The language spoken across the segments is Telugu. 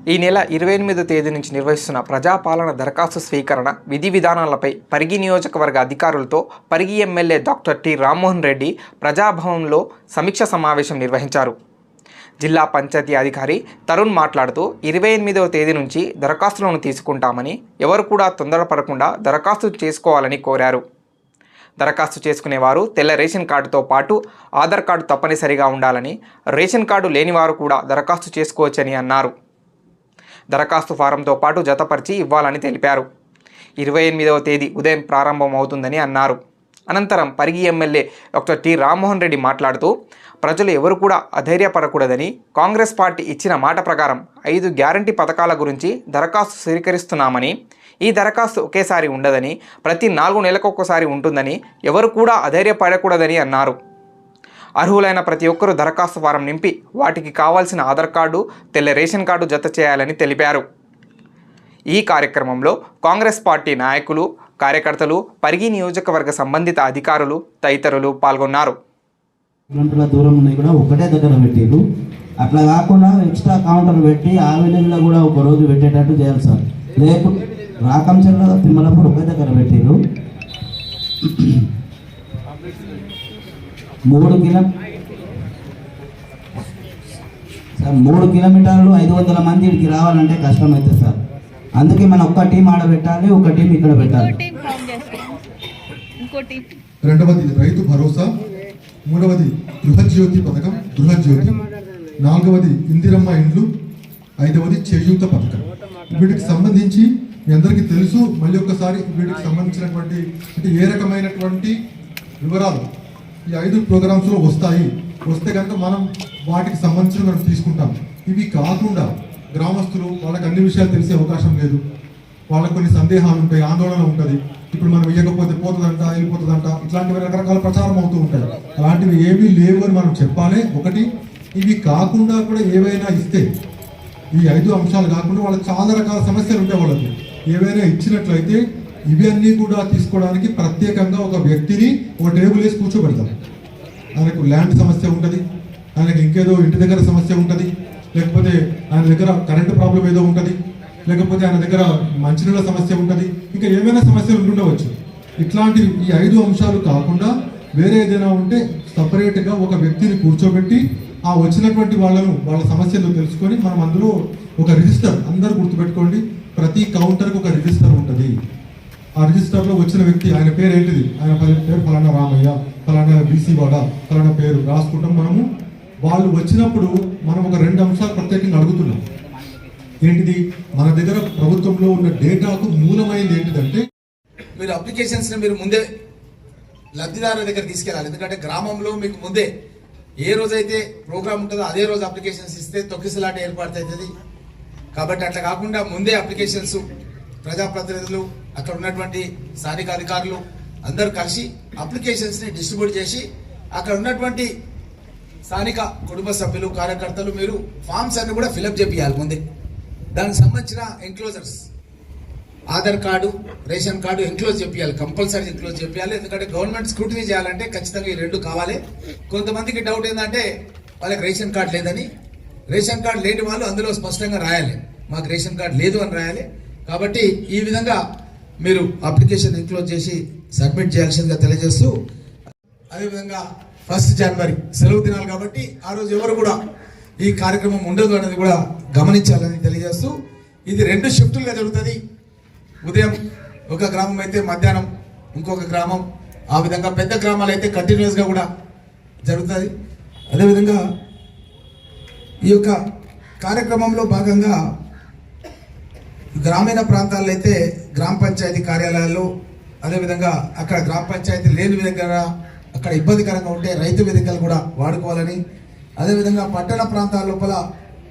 ఈ నెల 28వ తేదీ నుంచి నిర్వహిస్తున్న ప్రజాపాలన దరఖాస్తు స్వీకరణ విధి విధానాలపై పరిగి నియోజకవర్గ అధికారులతో Parigi MLA doctor T Rammohan Reddy ప్రజాభవన్లో సమీక్ష సమావేశం నిర్వహించారు. జిల్లా పంచాయతీ అధికారి తరుణ్ మాట్లాడుతూ 28వ తేదీ నుంచి దరఖాస్తులను తీసుకుంటామని, ఎవరు కూడా తొందరపడకుండా దరఖాస్తు చేసుకోవాలని కోరారు. దరఖాస్తు చేసుకునేవారు తెల్ల రేషన్ కార్డుతో పాటు ఆధార్ కార్డు తప్పనిసరిగా ఉండాలని, రేషన్ కార్డు లేనివారు కూడా దరఖాస్తు చేసుకోవచ్చని అన్నారు. దరఖాస్తు ఫారంతో పాటు జతపరిచి ఇవ్వాలని తెలిపారు. 28వ తేదీ ఉదయం ప్రారంభమవుతుందని అన్నారు. అనంతరం Parigi MLA doctor T Rammohan Reddy మాట్లాడుతూ ప్రజలు ఎవరు కూడా అధైర్యపడకూడదని, కాంగ్రెస్ పార్టీ ఇచ్చిన మాట ప్రకారం 5 గ్యారంటీ పథకాల గురించి దరఖాస్తు స్వీకరిస్తున్నామని, ఈ దరఖాస్తు ఒకేసారి ఉండదని, ప్రతి 4 నెలలకొకసారి ఉంటుందని, ఎవరు కూడా అధైర్యపడకూడదని అన్నారు. అర్హులైన ప్రతి ఒక్కరూ దరఖాస్తు ఫారం నింపి వాటికి కావాల్సిన ఆధార్ కార్డు, తెల్ల రేషన్ కార్డు జత చేయాలని తెలిపారు. ఈ కార్యక్రమంలో కాంగ్రెస్ పార్టీ నాయకులు, కార్యకర్తలు, పరిగి నియోజకవర్గ సంబంధిత అధికారులు తదితరులు పాల్గొన్నారు. దూరం ఉన్నాయి కూడా ఒకటే దగ్గర పెట్టారు. అట్లా కాకుండా ఎక్స్ట్రా కౌంటర్ పెట్టి ఆ విలేజ్లో కూడా ఒక రోజు పెట్టేటట్టు చేయాలి సార్. లేకుంటే రాకంచెల్లో తిమ్మలప్పుడు ఒకే దగ్గర పెట్టారు. 3 కిలోమీటర్లు 500 మంది ఇక్కడికి రావాలంటే కష్టం అవుతుంది సార్. అందుకే మనం ఒక్క టీం ఆడ పెట్టాలి, ఒక టీం ఇక్కడ పెట్టాలి. రెండవది రైతు భరోసా, మూడవది గృహజ్యోతి పథకం, గృహజ్యోతి, నాలుగవది ఇందిరమ్మ ఇండ్లు, ఐదవది చేయూత పథకం. వీటికి సంబంధించి మీ అందరికీ తెలుసు. మళ్ళీ ఒక్కసారి వీటికి సంబంధించినటువంటి అంటే ఏ రకమైనటువంటి వివరాలు ఈ 5 ప్రోగ్రామ్స్లో వస్తే కనుక మనం వాటికి సంబంధించిన మనం తీసుకుంటాం. ఇవి కాకుండా గ్రామస్తులు వాళ్ళకి అన్ని విషయాలు తెలిసే అవకాశం లేదు. వాళ్ళకు కొన్ని సందేహాలు ఉంటాయి, ఆందోళన ఉంటుంది. ఇప్పుడు మనం ఇవ్వకపోతే పోతుందంట, వెళ్ళిపోతుందంట, ఇట్లాంటివి రకరకాల ప్రచారం అవుతూ ఉంటాయి. అలాంటివి ఏమీ లేవు అని మనం చెప్పాలి. ఒకటి, ఇవి కాకుండా కూడా ఏవైనా ఇస్తే, ఈ 5 అంశాలు కాకుండా వాళ్ళకి చాలా రకాల సమస్యలు ఉంటాయి. వాళ్ళకి ఏవైనా ఇచ్చినట్లయితే ఇవి అన్నీ కూడా తీసుకోవడానికి ప్రత్యేకంగా ఒక వ్యక్తిని ఒక టేబుల్ వేసి కూర్చోబెడతాం. ఆయనకు ల్యాండ్ సమస్య ఉంటుంది, ఆయనకు ఇంకేదో ఇంటి దగ్గర సమస్య ఉంటుంది, లేకపోతే ఆయన దగ్గర కరెంటు ప్రాబ్లం ఏదో ఉంటుంది, లేకపోతే ఆయన దగ్గర మంచినీళ్ళ సమస్య ఉంటుంది, ఇంకా ఏమైనా సమస్యలు ఉంటుండవచ్చు. ఇట్లాంటివి ఈ 5 అంశాలు కాకుండా వేరే ఏదైనా ఉంటే సపరేట్గా ఒక వ్యక్తిని కూర్చోబెట్టి ఆ వచ్చినటువంటి వాళ్ళ సమస్యలు తెలుసుకొని మనం అందులో ఒక రిజిస్టర్, అందరూ గుర్తుపెట్టుకోండి, ప్రతి కౌంటర్కి ఒక రిజిస్టర్ ఉంటుంది. ఆ రిజిస్టర్లో వచ్చిన వ్యక్తి ఆయన పేరు ఏంటిది, ఆయన పేరు ఫలానా రామయ్య, ఫలానా బీసీ వాడ, ఫలానా పేరు రాసుకుంటాం. మనము వాళ్ళు వచ్చినప్పుడు మనం ఒక 2 అంశాలు ప్రత్యేకంగా అడుగుతున్నాం. ఏంటిది, మన దగ్గర ప్రభుత్వంలో ఉన్న డేటాకు మూలమైనది ఏంటిదంటే మీరు అప్లికేషన్స్ని మీరు ముందే లబ్ధిదారుల దగ్గర తీసుకెళ్ళాలి. ఎందుకంటే గ్రామంలో మీకు ముందే ఏ రోజైతే ప్రోగ్రామ్ ఉంటుందో అదే రోజు అప్లికేషన్స్ ఇస్తే తొక్కిసలాట ఏర్పడుతుంది. కాబట్టి అట్లా కాకుండా ముందే అప్లికేషన్స్ ప్రజాప్రతినిధులు, అక్కడ ఉన్నటువంటి స్థానిక అధికారులు అందరూ కలిసి అప్లికేషన్స్ని డిస్ట్రిబ్యూట్ చేసి అక్కడ ఉన్నటువంటి స్థానిక కుటుంబ సభ్యులు, కార్యకర్తలు మీరు ఫామ్స్ అన్ని కూడా ఫిలప్ చేయాలి ముందే. దానికి సంబంధించిన enclosures, Aadhaar card, ration card enclose చేయాలి, కంపల్సరీ ఎంక్లోజ్ చేయాలి. ఎందుకంటే గవర్నమెంట్ స్క్రూటినీ చేయాలంటే ఖచ్చితంగా ఈ 2 కావాలి. కొంతమందికి డౌట్ ఏంటంటే వాళ్ళకి రేషన్ కార్డు లేదని. రేషన్ కార్డు లేని వాళ్ళు అందులో స్పష్టంగా రాయాలి, మాకు రేషన్ కార్డు లేదు అని రాయాలి. కాబట్టి ఈ విధంగా మీరు అప్లికేషన్ ఎంక్లోజ్ చేసి సబ్మిట్ చేయాల్సిందిగా తెలియజేస్తూ, అదేవిధంగా 1 జనవరి సెలవు దినాలు కాబట్టి ఆ రోజు ఎవరు కూడా ఈ కార్యక్రమం ఉండదు అనేది కూడా గమనించాలని తెలియజేస్తూ, ఇది 2 షిఫ్టులుగా జరుగుతుంది. ఉదయం ఒక గ్రామం అయితే మధ్యాహ్నం ఇంకొక గ్రామం, ఆ విధంగా పెద్ద గ్రామాలు అయితే కంటిన్యూస్గా కూడా జరుగుతుంది. అదేవిధంగా ఈ యొక్క కార్యక్రమంలో భాగంగా గ్రామీణ ప్రాంతాల్లో అయితే గ్రామ పంచాయతీ కార్యాలయాల్లో, అదేవిధంగా అక్కడ గ్రామ పంచాయతీ లేని విధంగా అక్కడ ఇబ్బందికరంగా ఉంటే రైతు వేదికలు కూడా వాడుకోవాలని, అదేవిధంగా పట్టణ ప్రాంతాల లోపల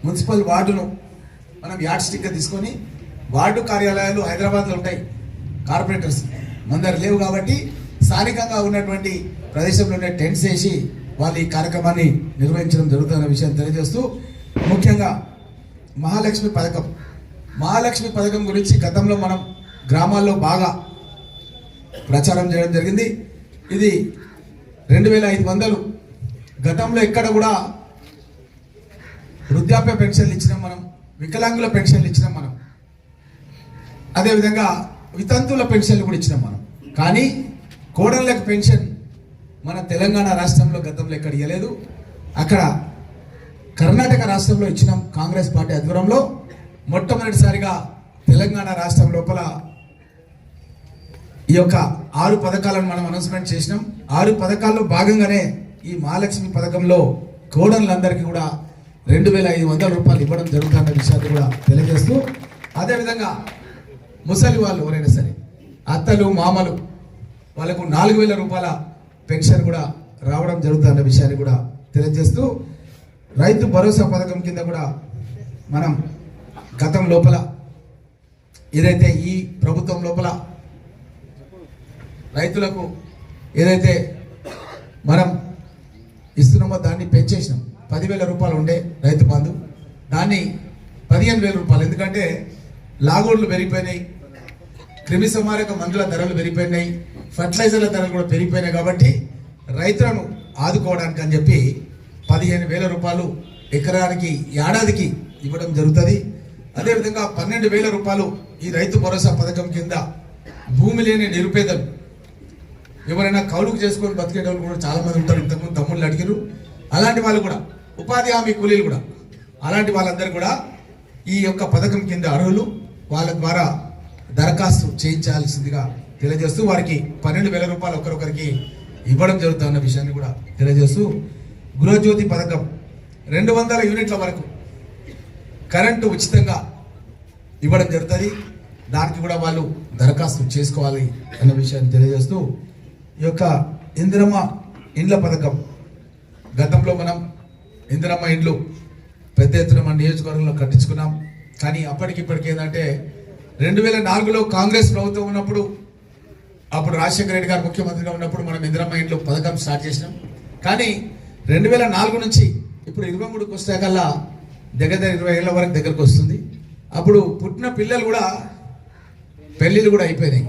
మున్సిపల్ వార్డును మనం యాడ్ స్టిక్గా తీసుకొని, వార్డు కార్యాలయాలు హైదరాబాద్లో ఉంటాయి, కార్పొరేటర్స్ మందరు లేవు కాబట్టి స్థానికంగా ఉన్నటువంటి ప్రదేశంలోనే టెంట్స్ వేసి వాళ్ళు ఈ కార్యక్రమాన్ని నిర్వహించడం జరుగుతున్న విషయం తెలియజేస్తూ, ముఖ్యంగా మహాలక్ష్మి పథకం గురించి గతంలో మనం గ్రామాల్లో బాగా ప్రచారం చేయడం జరిగింది. ఇది 2500 గతంలో ఎక్కడ కూడా వృద్ధాప్య పెన్షన్లు ఇచ్చినాం మనం వికలాంగుల పెన్షన్లు ఇచ్చినాం మనం, అదేవిధంగా వితంతువుల పెన్షన్లు కూడా ఇచ్చినాం మనం. కానీ కోడళ్ళకి పెన్షన్ మన తెలంగాణ రాష్ట్రంలో గతంలో ఎక్కడ ఇవ్వలేదు. అక్కడ కర్ణాటక రాష్ట్రంలో ఇచ్చినాం కాంగ్రెస్ పార్టీ ఆధ్వర్యంలో. మొట్టమొదటిసారిగా తెలంగాణ రాష్ట్రం లోపల ఈ యొక్క 6 పథకాలను మనం అనౌన్స్మెంట్ చేసినాం. 6 పథకాల్లో భాగంగానే ఈ మహాలక్ష్మి పథకంలో కోడళ్ళందరికీ కూడా 2,500 రూపాయలు ఇవ్వడం జరుగుతున్న విషయాన్ని కూడా తెలియజేస్తూ, అదేవిధంగా ముసలి వాళ్ళు ఎవరైనా సరే అత్తలు మామలు వాళ్ళకు 4,000 రూపాయల పెన్షన్ కూడా రావడం జరుగుతున్న విషయాన్ని కూడా తెలియజేస్తూ, రైతు భరోసా పథకం కింద కూడా మనం గతం లోపల ఏదైతే ఈ ప్రభుత్వం లోపల రైతులకు ఏదైతే మనం ఇస్తున్నామో దాన్ని పెంచేసినాం. 10,000 రూపాయలు ఉండే రైతు బంధు, దాన్ని 15,000 రూపాయలు. ఎందుకంటే లాగోడ్లు పెరిగిపోయినాయి, క్రిమి సంహారక మందుల ధరలు పెరిగిపోయినాయి, ఫర్టిలైజర్ల ధరలు కూడా పెరిగిపోయినాయి. కాబట్టి రైతులను ఆదుకోవడానికి అని చెప్పి 15,000 రూపాయలు ఎకరానికి ఏడాదికి ఇవ్వడం జరుగుతుంది. అదేవిధంగా 12,000 రూపాయలు ఈ రైతు భరోసా పథకం కింద భూమి లేని నిరుపేదలు ఎవరైనా కౌలుకు చేసుకొని బతికేటోళ్ళు కూడా చాలా మంది ఉంటారు. ఇంతకుముందు తమ్ముళ్ళు అడిగారు, అలాంటి వాళ్ళు కూడా ఉపాధి హామీ కూలీలు కూడా, అలాంటి వాళ్ళందరూ కూడా ఈ యొక్క పథకం కింద అర్హులు. వాళ్ళ ద్వారా దరఖాస్తు చేయించాల్సిందిగా తెలియజేస్తూ వారికి 12,000 రూపాయలు ఒకరొకరికి ఇవ్వడం జరుగుతున్న విషయాన్ని కూడా తెలియజేస్తూ, గృహజ్యోతి పథకం 200 యూనిట్ల వరకు కరెంటు ఉచితంగా ఇవ్వడం జరుగుతుంది. దానికి కూడా వాళ్ళు దరఖాస్తు చేసుకోవాలి అన్న విషయాన్ని తెలియజేస్తూ, ఈ యొక్క ఇందిరమ్మ ఇండ్ల పథకం గతంలో మనం ఇందిరమ్మ ఇండ్లు పెద్ద ఎత్తున మన నియోజకవర్గంలో కట్టించుకున్నాం. కానీ అప్పటికిప్పటికి ఏంటంటే 2004లో కాంగ్రెస్ ప్రభుత్వం ఉన్నప్పుడు, అప్పుడు రాజశేఖర రెడ్డి గారు ముఖ్యమంత్రిగా ఉన్నప్పుడు మనం ఇందిరమ్మ ఇండ్లు పథకం స్టార్ట్ చేసినాం. కానీ 2004 నుంచి ఇప్పుడు 23కి వస్తాకల్లా దగ్గర 20 ఏళ్ళ వరకు దగ్గరకు వస్తుంది. అప్పుడు పుట్టిన పిల్లలు కూడా పెళ్ళిళ్ళు కూడా అయిపోయినాయి.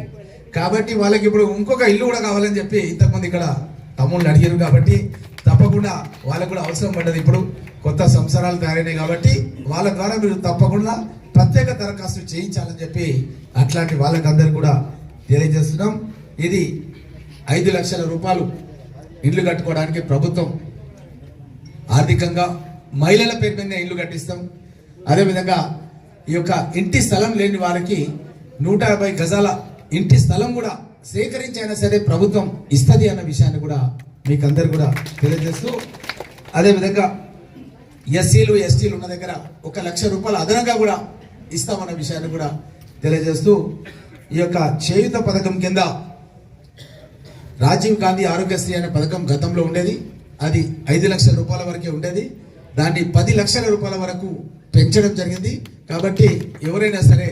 కాబట్టి వాళ్ళకి ఇప్పుడు ఇంకొక ఇల్లు కూడా కావాలని చెప్పి ఇంతకుముందు ఇక్కడ తమ్ముళ్ళు అడిగారు. కాబట్టి తప్పకుండా వాళ్ళకు కూడా అవసరం పడ్డది. ఇప్పుడు కొత్త సంసారాలు తయారైనాయి కాబట్టి వాళ్ళ ద్వారా మీరు తప్పకుండా ప్రత్యేక దరఖాస్తు చేయించాలని చెప్పి అట్లాంటి వాళ్ళకందరూ కూడా తెలియజేస్తున్నాం. ఇది 5 లక్షల రూపాయలు ఇల్లు కట్టుకోవడానికి ప్రభుత్వం ఆర్థికంగా మహిళల పేరు మీద ఇల్లు కట్టిస్తాం. అదేవిధంగా ఈ యొక్క ఇంటి స్థలం లేని వారికి 150 గజాల ఇంటి స్థలం కూడా సేకరించైనా సరే ప్రభుత్వం ఇస్తుంది అన్న విషయాన్ని కూడా మీకు అందరు కూడా తెలియజేస్తూ, అదేవిధంగా ఎస్సీలు ఎస్టీలు ఉన్న దగ్గర 1 లక్ష రూపాయలు అదనంగా కూడా ఇస్తామన్న విషయాన్ని కూడా తెలియజేస్తూ, ఈ యొక్క చేయూత పథకం కింద రాజీవ్ గాంధీ ఆరోగ్యశ్రీ అనే పథకం గతంలో ఉండేది. అది 5 లక్షల రూపాయల వరకే ఉండేది. దాన్ని 10 లక్షల రూపాయల వరకు పెంచడం జరిగింది. కాబట్టి ఎవరైనా సరే